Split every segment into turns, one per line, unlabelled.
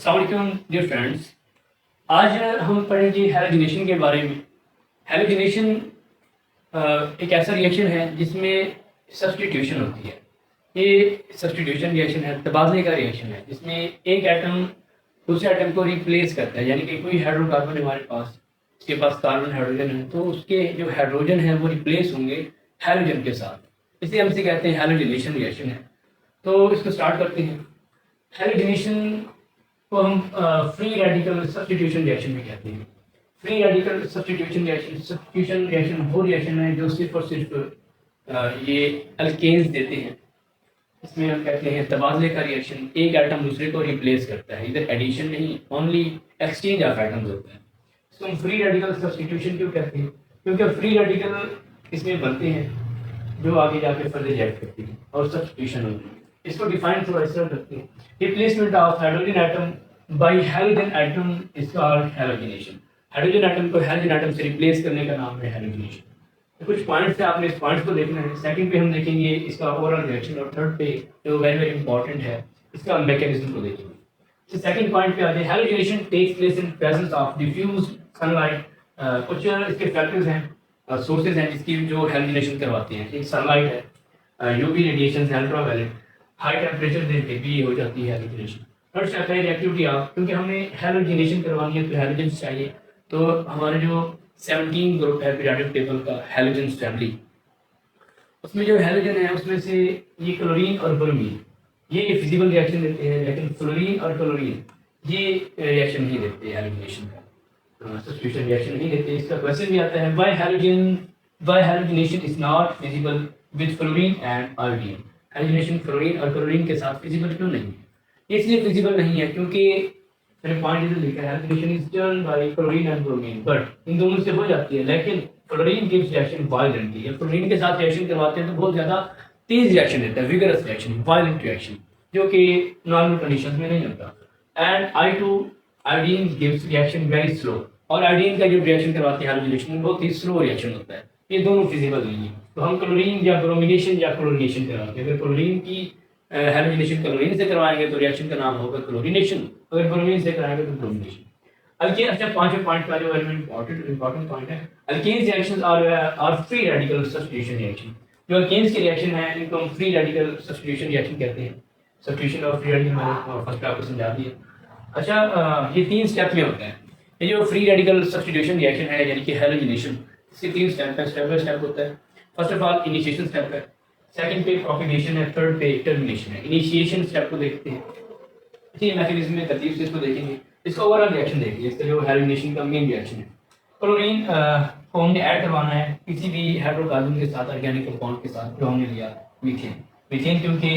अस्सलाम वालेकुम dear friends. आज हम पढ़ेंगे हैलोजिनेशन के बारे में। हैलोजिनेशन एक ऐसा रिएक्शन है जिसमें सब्स्टिट्यूशन होती है। ये सब्स्टिट्यूशन रिएक्शन है, तबादले का रिएक्शन है, जिसमें एक एटम दूसरे एटम को रिप्लेस करता है। यानी कि कोई हाइड्रोकार्बन है हमारे पास, उसके पास कार्बन हाइड्रोजन है, तो उसके जो हाइड्रोजन है वो रिप्लेस होंगे हैलोजन के साथ। इसे हमसे कहते हैं हैलोजिनेशन रिएक्शन है। तो इसको स्टार्ट करते हैं। हैलोजिनेशन को हम फ्री रेडिकल सब्स्टिट्यूशन रिएक्शन भी कहते हैं। फ्री रेडिकल सब्स्टिट्यूशन रिएक्शन वो रिएक्शन है जो सिर्फ और सिर्फ ये अल्केन्स देते हैं। इसमें हम कहते हैं तबादले का रिएक्शन, एक एटम दूसरे को रिप्लेस करता है। इधर एडिशन नहीं, ओनली एक्सचेंज ऑफ एटम्स होता है। इसको हम फ्री रेडिकल सब्स्टिट्यूशन क्यों कहते हैं? क्योंकि फ्री रेडिकल इसमें बनते हैं जो आगे जाके फर्दर रिएक्ट करती है और सब्स्टिट्यूशन होती है। इसको डिफाइन थोड़ा इस तरह करते हैं। Replacement of hydrogen atom by halogen atom is called halogenation. Hydrogen atom को हैलोजन एटम से रिप्लेस करने का नाम है हैलोजिनेशन। तो कुछ पॉइंट्स है, आपने इस पॉइंट्स को देखना है। सेकंड पे हम देखेंगे इसका ओवरऑल रिएक्शन, और थर्ड पे जो वेरी वेरी इंपॉर्टेंट है इसका मैकेनिज्म को देखेंगे। तो सेकंड पॉइंट पे आ जाए, halogenation takes place in presence of diffuse sunlight. कुछ इसके फैक्टर्स हैं, सोर्सेज हैं जिसकी जो हैलोजिनेशन करवाते हैं। एक सनलाइट है, UV radiation, ultraviolet, high temperature देते भी हो जाती है हैलोजिनेशन। थर्ड स्टेप है रिएक्टिविटी ऑफ, क्योंकि हमें हैलोजिनेशन करवानी है तो हैलोजेंस चाहिए। तो हमारे जो 17 ग्रुप है पीरियोडिक टेबल का हैलोजेंस फैमिली, उसमें जो हैलोजन है उसमें से ये क्लोरीन और ब्रोमीन ये फिजिकल रिएक्शन देते हैं, लेकिन फ्लोरीन और क्लोरीन ये रिएक्शन नहीं देते हैलोजिनेशन का, सब्स्टिट्यूशन रिएक्शन नहीं देते। इसका क्वेश्चन भी आता है, why halogenation is not feasible with fluorine and iodine. Halogenation fluorine और क्लोरीन के साथ फिजिबल क्यों नहीं है? इसलिए फिजिबल नहीं है क्योंकि मैंने पॉइंट इधर लिखा है, halogenation is done by chlorine and bromine, but in दोनों से हो जाती है, लेकिन फ्लोरीन गिव्स रिएक्शन वायलेंटली। जब फ्लोरीन के साथ रिएक्शन करवाते हैं तो बहुत ज्यादा तेज रिएक्शन देता है, विगरस रिएक्शन, वायलेंट रिएक्शन, जो कि नॉर्मल कंडीशंस में नहीं होता। And I2 iodine gives reaction very slow, और आयोडीन का जो रिएक्शन करवाते हैं हैलोजिनेशन में बहुत ही स्लो रिएक्शन होता है। ये दोनों फिजिबल नहीं है। तो हम क्लोरीन या ब्रोमिनेशन या क्लोरीनेशन कराते हैं। अगर क्लोरीन की हैलोजिनेशन क्लोरीन से करवाएंगे तो रिएक्शन का नाम होगा क्लोरीनेशन, अगर ब्रोमीन से कराएंगे तो ब्रोमिनेशन। अल्केन, अच्छा पांचवें पॉइंट का जो इंपॉर्टेंट पॉइंट है, alkanes reactions are free radical substitution reaction. जो अल्केन्स के रिएक्शन है इनको हम फ्री रेडिकल सब्स्टिट्यूशन रिएक्शन कहते हैं। सब्स्टिट्यूशन ऑफ फ्री रेडिकल मैंने फर्स्ट आपको समझा दिया। अच्छा, ये 3 स्टेप में होता है। ये जो फ्री रेडिकल सब्स्टिट्यूशन रिएक्शन है यानी कि हैलोजिनेशन, इसके 3 स्टेप है, स्टेप बाय स्टेप होता है। First of all initiation step है, सेकंड पे प्रोपेगेशन है, थर्ड पे टर्मिनेशन है। इनिशिएशन स्टेप को देखते हैं, इसी मैकेनिज्म में तरतीब से इसको देखेंगे। इसका ओवरऑल रिएक्शन देखिए, इसका जो हैलोजिनेशन का मेन रिएक्शन है। क्लोरीन को हमने ऐड करवाना है किसी भी हाइड्रोकार्बन के साथ, ऑर्गेनिक कंपाउंड के साथ, जो हमने लिया मीथेन। मीथेन क्योंकि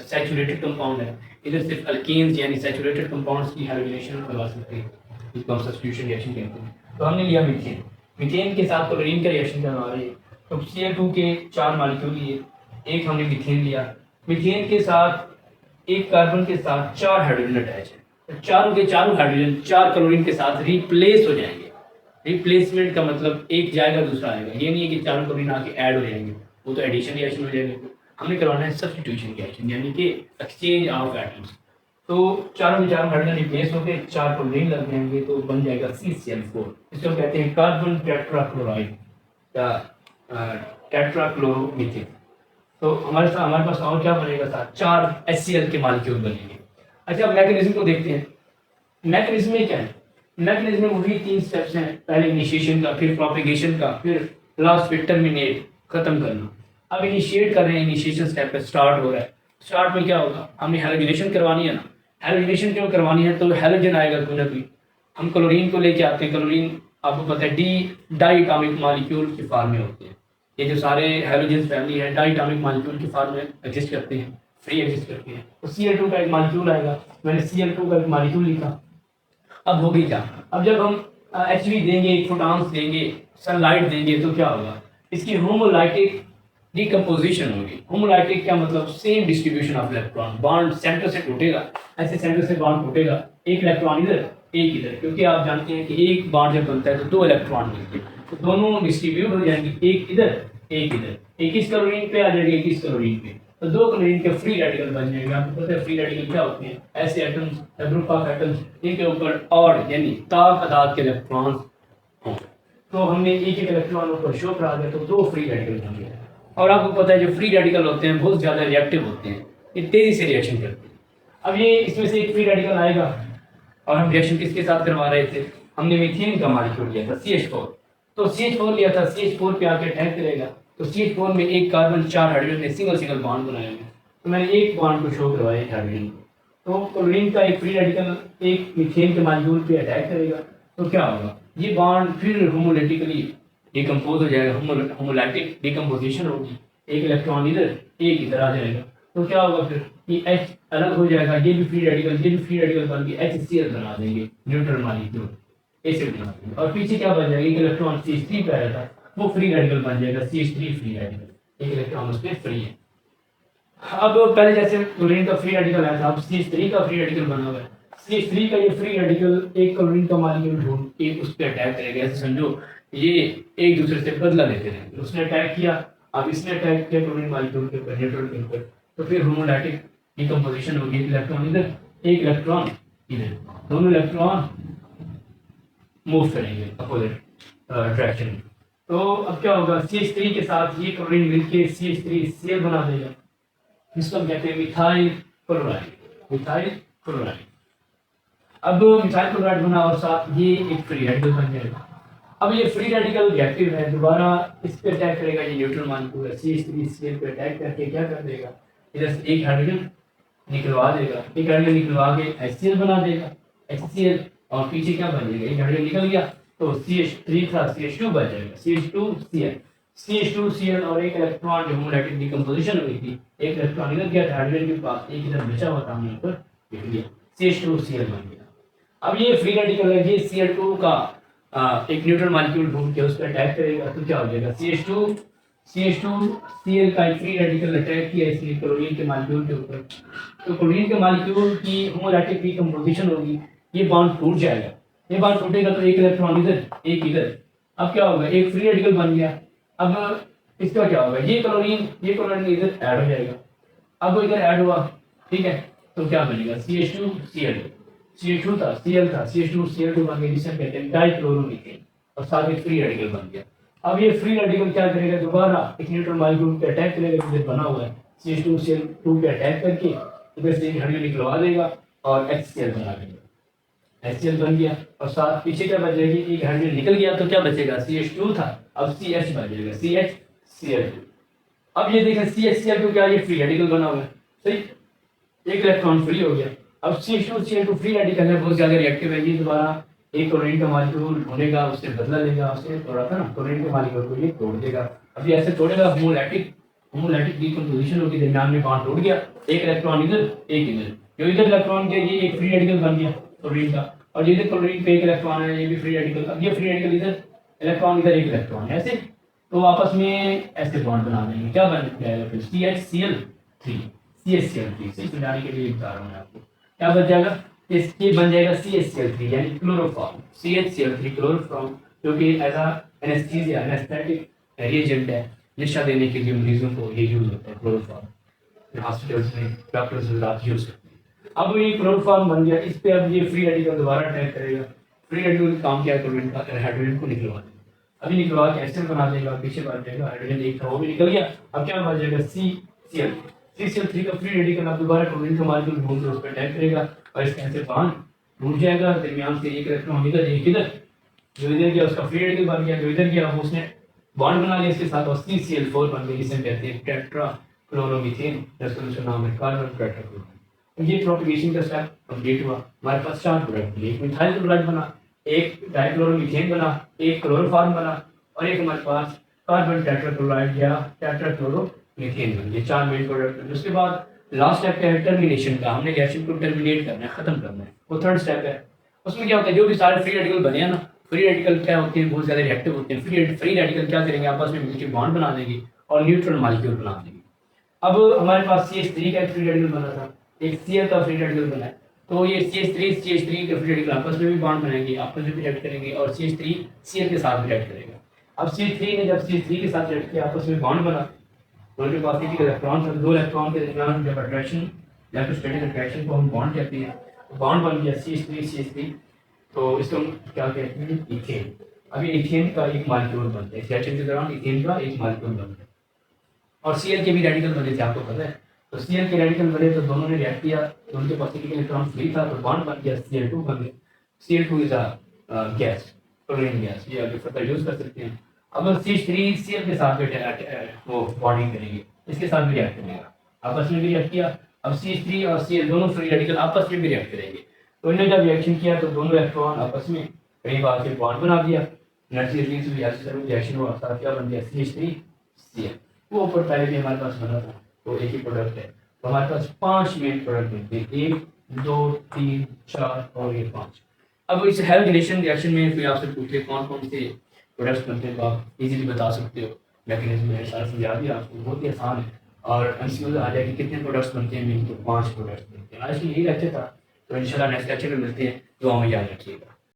सैचुरेटेड कंपाउंड है, इधर सिर्फ अल्केन्स यानी सैचुरेटेड कंपाउंड्स की हैलोजिनेशन करवा सकते हैं, इसको हम सब्स्टिट्यूशन रिएक्शन कहते हैं। तो हमने लिया मीथेन, मीथेन के साथ क्लोरीन का रिएक्शन करवा रहे हैं। तो Cl2 के 4 मॉलिक्यूल लिए, एक हमने मीथेन लिया, मीथेन के साथ एक कार्बन के साथ 4 हाइड्रोजन अटैच है, तो चारों के चारों हाइड्रोजन 4 क्लोरीन के साथ रिप्लेस हो जाएंगे। रिप्लेसमेंट का मतलब एक जाएगा दूसरा आएगा, ये नहीं है कि 4 क्लोरीन आके ऐड हो जाएंगे, वो तो एडिशन रिएक्शन हो जाएगा। हमने करवाना है सब्स्टिट्यूशन रिएक्शन यानी कि एक्सचेंज ऑफ एटम्स। तो चारों के चारों हाइड्रोजन रिप्लेस होकर 4 क्लोरीन लग जाएंगे तो बन जाएगा CCl4। इसको हम कहते हैं कार्बन टेट्राक्लोराइड या टेट्राक्लोरोमीथेन। तो हमारे पास और क्या बनेगा साथ? 4 HCl के मॉलिक्यूल बनेंगे। अच्छा, अब मैकेनिज्म को देखते हैं। मैकेनिज्म में क्या है? मैकेनिज्म में वही 3 स्टेप्स हैं, पहले इनिशिएशन का, फिर प्रोपेगेशन का, फिर लास्ट पे टर्मिनेट, खत्म करना। अब इनिशिएट कर रहे हैं, इनिशिएशन स्टेप पे स्टार्ट हो रहा है। स्टार्ट में क्या होगा? हमने हैलोजिनेशन करवानी है ना। हैलोजिनेशन क्यों करवानी है? तो हैलोजन आएगा कोई ना कोई। हम क्लोरीन को लेके आते हैं, क्लोरीन आपको पता है डाई एटॉमिक मॉलिक्यूल के फॉर्म में होते हैं। ये जो सारे हैलोजेंस फैमिली है डाई एटॉमिक मॉलिक्यूल के फॉर्म में एग्जिस्ट करते हैं, फ्री एग्जिस्ट करते हैं। तो Cl2 का एक मॉलिक्यूल आएगा, मैंने Cl2 का एक मॉलिक्यूल लिखा। अब होगी क्या? अब जब हम Hv देंगे, फोटॉन्स देंगे, सनलाइट देंगे तो क्या होगा? इसकी होमोलाइटिक डिकम्पोजिशन होगी। होमोलाइटिक क्या मतलब? Same distribution of electron, bond centre से टूटेगा, ऐसे सेंटर से बॉन्ड टूटेगा, एक इलेक्ट्रॉन इधर एक इधर, क्योंकि आप जानते हैं कि एक बॉन्ड जब बनता है तो 2 इलेक्ट्रॉन मिलते हैं, तो दोनों डिस्ट्रीब्यूट हो जाएंगे, एक इधर एक इधर, एक इस क्लोरीन पे आ जाएगी, एक इस क्लोरीन पे। तो दो क्लोरीन के फ्री रेडिकल बन जाएंगे। आपको पता है फ्री रेडिकल क्या होते हैं? ऐसे एटम्स, ग्रुप ऑफ एटम्स इनके ऊपर ऑड यानी तादाद के इलेक्ट्रॉन हों। तो हमने एक एक इलेक्ट्रॉन ऊपर शो करा दिया तो दो फ्री रेडिकल बन गए। और आपको पता है जो फ्री रेडिकल होते हैं बहुत ज़्यादा रिएक्टिव होते हैं, ये तेज़ी से रिएक्शन करते हैं। अब ये इसमें से एक फ्री रेडिकल आएगा और हम रिएक्शन किसके साथ करवा रहे थे? हमने मीथेन का मॉलिक्यूल लिया था CH4। तो CH4 लिया था, CH4 पे आके अटैक करेगा तो CH4 में एक कार्बन 4 हाइड्रोजन ने सिंगल सिंगल बॉन्ड बनाए हुए। तो मैंने एक बॉन्ड को शो करवाया एक हाइड्रोजन को। तो क्लोरीन का एक फ्री रेडिकल एक मीथेन के मॉलिक्यूल पे अटैक करेगा तो क्या होगा? ये बॉन्ड फिर होमोलेटिकली डिकम्पोज हो जाएगा, होमोलैटिक डिकम्पोजिशन होगी, एक इलेक्ट्रॉन इधर एक इधर आ जाएगा। तो क्या होगा फिर? ये H अलग हो जाएगा, ये भी फ्री रेडिकल बन के HCl बना देंगे, न्यूट्रल मॉलिक्यूल एसिड बना देंगे। और पीछे क्या बन जाएगा? एक इलेक्ट्रॉन CH3 पे आया था वो फ्री रेडिकल बन जाएगा CH3 फ्री रेडिकल, एक इलेक्ट्रॉन उसमें फ्री है। अब पहले जैसे क्लोरीन का फ्री रेडिकल आया था, अब CH3 का फ्री रेडिकल बना हुआ है। CH3 का ये फ्री रेडिकल एक क्लोरीन का मॉलिक्यूल ढूंढ के उस पर अटैक करेगा। ऐसे समझो ये एक दूसरे से बदला लेते रहेंगे। उसने अटैक किया, अब इसने अटैक किया क्लोरीन मॉलिक्यूल के ऊपर, न्यूट्रल के ऊपर, तो फिर होमोलैटिक डिकम्पोजिशन होगी, एक इलेक्ट्रॉन इधर एक इलेक्ट्रॉन इधर, दोनों इलेक्ट्रॉन मूव करेंगे अपोजिट डायरेक्शन में। तो अब क्या होगा? CH3 के साथ ये क्लोरीन मिलके CH3Cl बना देगा, जिसको हम कहते हैं मिथाइल क्लोराइड। मिथाइल क्लोराइड, अब मिथाइल क्लोराइड बना और साथ ये एक फ्री रेडिकल बन जाएगा। अब ये फ्री रेडिकल रिएक्टिव है, दोबारा इस पे अटैक करेगा, ये न्यूट्रल मॉलिक्यूल है CH3Cl पे अटैक करके क्या कर देगा? इधर से एक हाइड्रोजन निकलवा देगा, एक हाइड्रोजन निकलवा के HCl बना देगा, HCl, और पीछे क्या बन जाएगा? एक हाइड्रोजन निकल गया तो CH3 था CH2 बन जाएगा, CH2Cl और एक इलेक्ट्रॉन जो होमोलैटिक डिकम्पोजिशन हुई थी, एक इलेक्ट्रॉन इधर गया था हाइड्रोजन के पास, एक इधर बचा हुआ था, हमने ऊपर लिख लिया CH2Cl बन गया। अब ये फ्री रेडिकल है, ये Cl2 का एक न्यूट्रल मॉलिक्यूल ढूंढ के उस पर अटैक करेगा तो क्या हो जाएगा? CH2Cl का एक फ्री रेडिकल अटैक किया इसने क्लोरीन के मॉलिक्यूल के ऊपर, तो क्लोरीन के मॉलिक्यूल की होमोलैटिक डिकम्पोजिशन होगी, ये बॉन्ड टूट जाएगा। ये बॉन्ड टूटेगा तो एक इलेक्ट्रॉन इधर एक इधर, अब क्या होगा? एक फ्री रेडिकल बन गया। अब इसका क्या होगा? ये क्लोरीन इधर ऐड हो जाएगा, अब वो इधर ऐड हुआ, ठीक है, तो क्या बनेगा? CH2Cl, CH2 था Cl था, CH2Cl2 बन गया, जिसे कहते हैं डाइक्लोरोमीथेन, और साथ में फ्री रेडिकल बन गया। अब ये फ्री रेडिकल क्या करेगा? दोबारा एक न्यूट्रल मॉलिक्यूल पे अटैक करेगा, इधर बना हुआ है CH2Cl2 पे अटैक करके इधर से एक हाइड्रोजन निकलवा देगा और HCl बना देगा, HCl बन गया। और साथ पीछे क्या बच जाएगी? एक हाइड्रोजन निकल गया तो क्या बचेगा? CH2 था, अब CH बन जाएगा, CHCl2। अब ये देखें CHCl2 क्या? ये फ्री रेडिकल बना हुआ है, सही, एक इलेक्ट्रॉन फ्री हो गया। अब CH2Cl2 फ्री रेडिकल है, बहुत ज्यादा रिएक्टिव है, ये दोबारा एक क्लोरीन का मॉलिक्यूल ढूंढेगा, उससे बदला लेगा, उससे तोड़ा था ना क्लोरीन के मॉलिक्यूल को, ये तोड़ देगा। अब ये ऐसे तोड़ेगा, होमोलैटिक डिकम्पोजिशन होगी, दरमियान में बॉन्ड टूट गया, एक इलेक्ट्रॉन इधर एक इधर, जो इधर इलेक्ट्रॉन के ये एक फ्री रेडिकल बन गया क्लोरीन का, और इधर क्लोरीन पे एक इलेक्ट्रॉन है, ये भी फ्री रेडिकल, अब ये फ्री रेडिकल इधर इलेक्ट्रॉन इधर एक इलेक्ट्रॉन है, ऐसे तो आपस में ऐसे बॉन्ड बना देंगे, क्या बन जाएगा फिर? CHCl3 सिर्फ समझाने के लिए बता रहा हूँ मैं आपको, क्या बन जाएगा? इसके बन जाएगा CHCl3 यानी क्लोरोफॉर्म, CHCl3 क्लोरोफॉर्म, जो कि as a anaesthesia anaesthetic agent है, नशा देने के लिए मरीजों को ये यूज होता है क्लोरोफॉर्म, हॉस्पिटल्स में डॉक्टर्स रात यूज करते हैं। अब ये क्लोरोफॉर्म बन गया, इस पे अब ये फ्री रेडिकल दोबारा अटैक करेगा, फ्री रेडिकल काम क्या क्लोरीन का? हाइड्रोजन को निकलवा देगा, अभी निकलवा के एसिड बना देगा, पीछे बन जाएगा हाइड्रोजन एक था वो भी निकल गया, अब क्या बन जाएगा? CCl3 का फ्री रेडिकल अब दोबारा क्लोरीन का मॉलिक्यूल ढूंढ के उस पर अटैक करेगा और इसके ऐसे बॉन्ड टूट जाएगा, दरमियान से एक इलेक्ट्रॉन इधर एक इधर, जो इधर गया उसका फ्री रेडिकल बन गया, जो इधर गया वो उसने बॉन्ड बना लिया इसके साथ, और CCl4 बन गया, जिसे कहते हैं टेट्राक्लोरोमीथेन, जिसका दूसरा नाम है कार्बन टेट्राक्लोराइड। ये प्रोपेगेशन का स्टेप कंप्लीट हुआ, हमारे पास 4 प्रोडक्ट बने, एक मिथाइल क्लोराइड बना, एक डाइक्लोरोमीथेन बना, एक क्लोरोफॉर्म बना, और एक हमारे पास कार्बन टेट्राक्लोराइड या टेट्राक्लोरोमीथेन बन, ये 4 मेन प्रोडक्ट। उसके बाद लास्ट स्टेप है टर्मिनेशन का, हमने रिएक्शन को टर्मिनेट करना है, खत्म करना है, वो थर्ड स्टेप है। उसमें क्या होता है? जो भी सारे फ्री रेडिकल बने हैं ना, फ्री रेडिकल क्या होते हैं? बहुत ज़्यादा रिएक्टिव होते हैं। फ्री रेडिकल क्या करेंगे? आपस में मिलकर बॉन्ड बना देंगे और न्यूट्रल मॉलिक्यूल बना देंगे। अब हमारे पास CH3 का फ्री रेडिकल बना था, एक Cl का फ्री रेडिकल बना है, तो ये CH3 के फ्री रेडिकल आपस में भी बॉन्ड बनाएंगे, आपस में भी रिएक्ट करेंगे, और CH3 Cl के साथ भी रिएक्ट करेगा। अब CH3 ने जब CH3 के साथ रिएक्ट किया, आपस में बॉन्ड बना, उनके पास एक इलेक्ट्रॉन था, दो इलेक्ट्रॉन के दरमियान जब अट्रैक्शन इलेक्ट्रोस्टैटिक अट्रैक्शन को हम बॉन्ड कहते हैं, बॉन्ड बन गया CH3 तो इसको हम क्या कहते हैं, इथेन। अब ये इथेन का एक मॉलिक्यूल बनता है, इस रिएक्शन के दौरान इथेन का एक मॉलिक्यूल बनता है। और Cl के भी रेडिकल बने थे, आपको पता है। तो Cl के रेडिकल बने तो दोनों ने रिएक्ट किया, तो उनके पास एक इलेक्ट्रॉन फ्री था, तो बॉन्ड बन गया, Cl2 बन गया। Cl2 is a gas, chlorine gas, ये आगे फर्दर यूज कर सकते हैं। अब CH3 Cl के साथ वो बॉन्डिंग करेंगे, इसके साथ भी रिएक्ट करेगा, आपस में भी रिएक्ट किया। अब CH3 और Cl दोनों फ्री रेडिकल आपस में भी रिएक्ट करेंगे, तो इन्होंने जब रिएक्शन किया तो दोनों इलेक्ट्रॉन आपस में करीब आके बॉन्ड बना दिया। रिएक्शन हुआ, साथ क्या बन गया, CH3 Cl। वो ऊपर पहले भी हमारे पास बना था, तो एक ही प्रोडक्ट है। तो हमारे पास 5 मेन प्रोडक्ट बनते हैं, 1 2 3 4 और ये 5। अब इस हैलोजेनेशन रिएक्शन में कोई आपसे पूछे कौन कौन से प्रोडक्ट्स बनते हैं, तो आप इजीली बता सकते हो। मैकेनिज्म है सारा समझा दिया आपको, बहुत ही आसान है। और एमसीक्यू आ जाए कि कितने प्रोडक्ट्स बनते हैं, मेन तो 5 प्रोडक्ट्स बनते हैं। आज की यही लेक्चर था, तो इंशाल्लाह नेक्स्ट लेक्चर में मिलते हैं, दुआ में याद रखिएगा।